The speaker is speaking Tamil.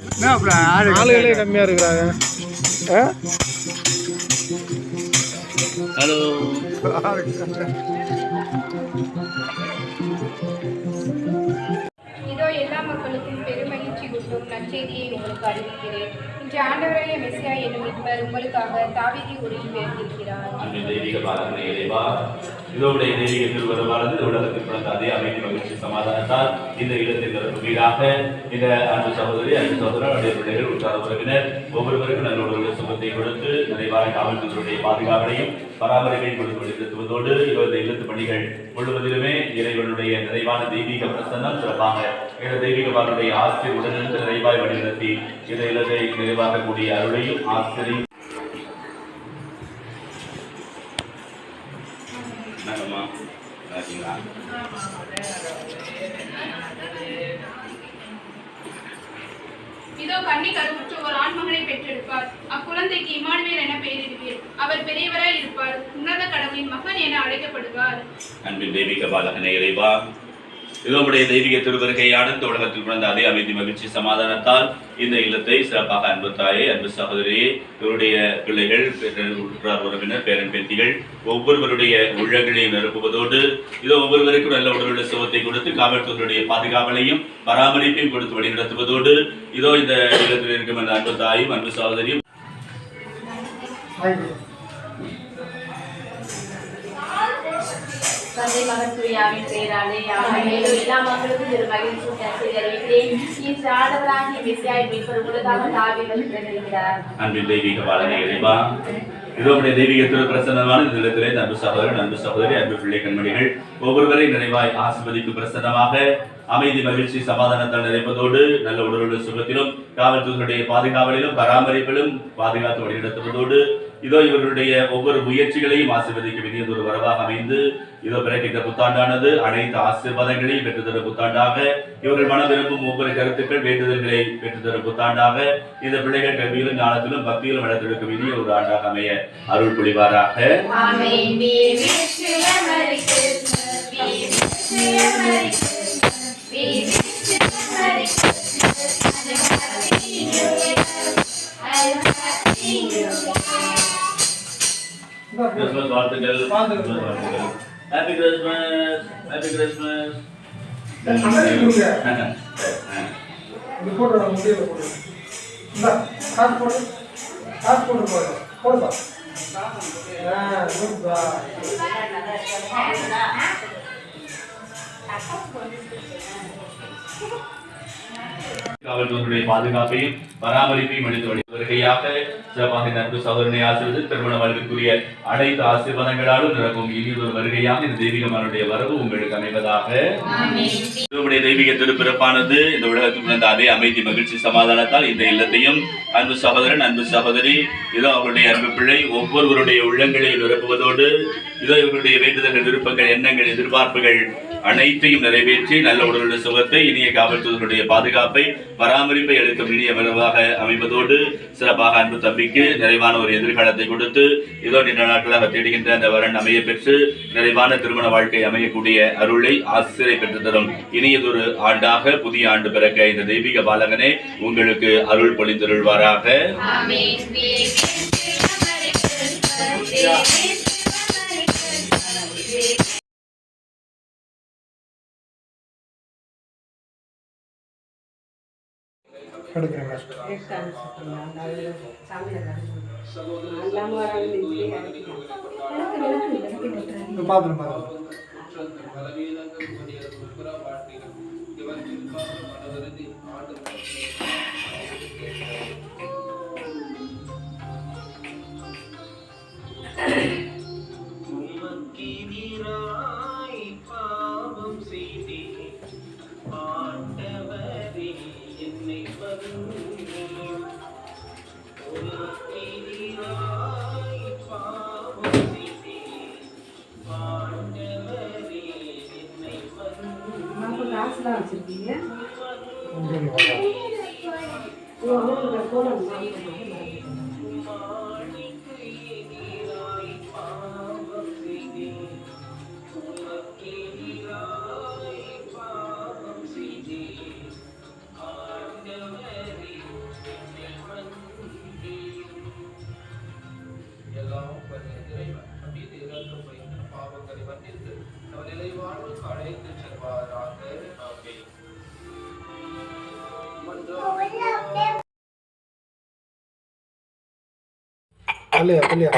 ஆளுகளே கம்மியா இருக்கிறாங்க. ஹலோ இதோ எல்லா மக்களுக்கும் பெருமகிழ்ச்சி ஊட்டும் நற்செய்தியை உங்களுக்கு அறிவிக்கிறேன். இன்று ஆண்டவராகிய மெசியா என்னும் மீட்பர் உங்களுக்காக தாவீது ஊரில் பிறந்திருக்கிறார். இதோடைய தெய்வீக திருவருமானது உலகத்தில் பிறந்த அதே அமைதி மகிழ்ச்சி சமாதானத்தால் இந்த இடத்தில் வீடாக இந்த அன்பு சகோதரி அன்பு சகோதரர் அவருடைய பிள்ளைகள் உற்றார உறவினர் ஒவ்வொருவருக்கும் நல்ல சுகத்தை கொடுத்து நிறைவான காவல்துறையுடைய பாதுகாவலையும் பராமரிப்பையும் கொடுத்து வெளிப்படுத்துவதோடு இவரது இல்லத்து பணிகள் முழுவதிலுமே இறைவனுடைய நிறைவான தெய்வீக பிரசன்னம் சிறப்பாக இந்த தெய்வீக பாடலுடைய ஆசிரியர் உடனிருந்து நிறைவாய் வழிநடத்தி இந்த இல்லத்தை நிறைவாகக்கூடிய அருளையும் ஆசிரியர் இதோ கன்னி கருவுற்று ஒரு ஆண்மகனை பெற்றெடுப்பார். அக்குழந்தைக்கு இம்மானுவேல் என பெயரிடுவீர். அவர் பெரியவராய் இருப்பார். உன்னத கடவுளின் மகன் என அழைக்கப்படுவார். அன்பின் தெய்வீக பாலகனே இறைவா, இதோடைய தெய்வீக திருவருகையான இந்த உலகத்தில் பிறந்த அதே அமைதி மகிழ்ச்சி சமாதானத்தால் இந்த இல்லத்தை சிறப்பாக அன்பு தாயே அன்பு சகோதரியே இவருடைய பிள்ளைகள் உற்றார் உறவினர் பேரன் பேத்திகள் ஒவ்வொருவருடைய உள்ளங்களையும் நிரப்புவதோடு இதோ ஒவ்வொருவருக்கும் நல்ல உடலுடைய சுகத்தை கொடுத்து காவல்துறையுடைய பாதுகாவலையும் பராமரிப்பையும் கொடுத்து வழிநடத்துவதோடு இதோ இந்த இல்லத்தில் இருக்கும் அந்த அன்பு தாயும் அன்பு சகோதரியும் தந்தை மகன் தூயாவின் பெயராலே மேலும் எல்லா மக்களுக்கும் ஒரு மகிழ்ச்சி அறிவிக்கிறேன். இன்று ஆண்டவராகிய மெசியாவின் மீட்பர் உங்களுக்காக தாவீது பிறந்திருக்கிறார். அன்பின் தெய்வீக பாலனை இறைவா, இதோடைய தெய்வீக திருப்பிரசன்னமான இந்த இடத்திலே அன்பு சகோதரன் அன்பு சகோதரி அன்பு பிள்ளை கண்மணிகள் ஒவ்வொருவரை நிறைவாய் ஆசிர்வதிக்கும் பிரசன்னமாக அமைதி மகிழ்ச்சி சமாதானத்தால் நிறைப்பதோடு நல்ல உடலுடைய சுகத்திலும் காவல்துறையுடைய பாதுகாவலிலும் பராமரிப்பிலும் பாதுகாத்து வழிநடத்துவதோடு இதோ இவர்களுடைய ஒவ்வொரு முயற்சிகளையும் ஆசீர்வதிக்க வேண்டியதொரு வரவாக அமைந்து இதோ பிறக்கின்ற புத்தாண்டானது அனைத்து ஆசீர்வாதங்களையும் பெற்றுத்தரும் புத்தாண்டாக இவர்கள் மன விரும்பும் ஒவ்வொரு கருத்துக்கள் வேண்டுதல்களை பெற்றுத்தரும் புத்தாண்டாக இந்த பிள்ளைகள் கல்வியிலும் ஞானத்திலும் பக்தியிலும் வளர்த்தெடுக்க வேண்டிய ஒரு ஆண்டாக அமைய அருள் புரிவாராக. கிறிஸ்மஸ் வாழ்த்துக்கள். Happy Christmas. Happy Christmas. இது போடுற முடியல போடு. இந்த காசு போடு. காசு போடு போடு. போடுப்பா. குட் பா. காவல்துறையுடைய பாதுகாப்பையும் பராமரிப்பையும் அளித்து வருகையாக சிறப்பாக நட்பு சகோதரனை ஆசிர்வது திருமண வாழ்க்கைக்குரிய அனைத்து ஆசீர்வாதங்களாலும் நிரப்பும் இனியொரு வருகையாக இந்த தெய்வீகமானுடைய வரவு உங்களுக்கு அமைவதாக. உங்களுடைய தெய்வீக திருப்பிறப்பானது இந்த உலகத்தில் பிறந்த அதே அமைதி மகிழ்ச்சி சமாதானத்தால் இந்த இல்லத்தையும் அன்பு சகோதரன் அன்பு சகோதரி இதோ அவருடைய அன்பு பிள்ளை ஒவ்வொருவருடைய உள்ளங்களை நிரப்புவதோடு இதோ இவர்களுடைய வேண்டுதல்கள் விருப்பங்கள் எண்ணங்கள் எதிர்பார்ப்புகள் அனைத்தையும் நிறைவேற்றி நல்ல உடலுடைய சுகத்தை இனிய காவல்துறையுடைய பாதுகாப்பை பராமரிப்பை அளிக்கும் இனிய வரவாக அமைவதோடு சிறப்பாக அன்பு தம்பிக்கு நிறைவான ஒரு எதிர்காலத்தை கொடுத்து இதோ நீண்ட நாட்களாக தேடுகின்ற அந்த வரன் அமைய பெற்று நிறைவான திருமண வாழ்க்கை அமையக்கூடிய அருளை ஆசிரியை பெற்று தரும் இனியதொரு ஆண்டாக புதிய ஆண்டு பிறக்க இந்த தெய்வீக பாலகனே உங்களுக்கு அருள் பொழிந்தருள்வாராக. வச்சிருக்கீங்க இல்லையா இல்லையா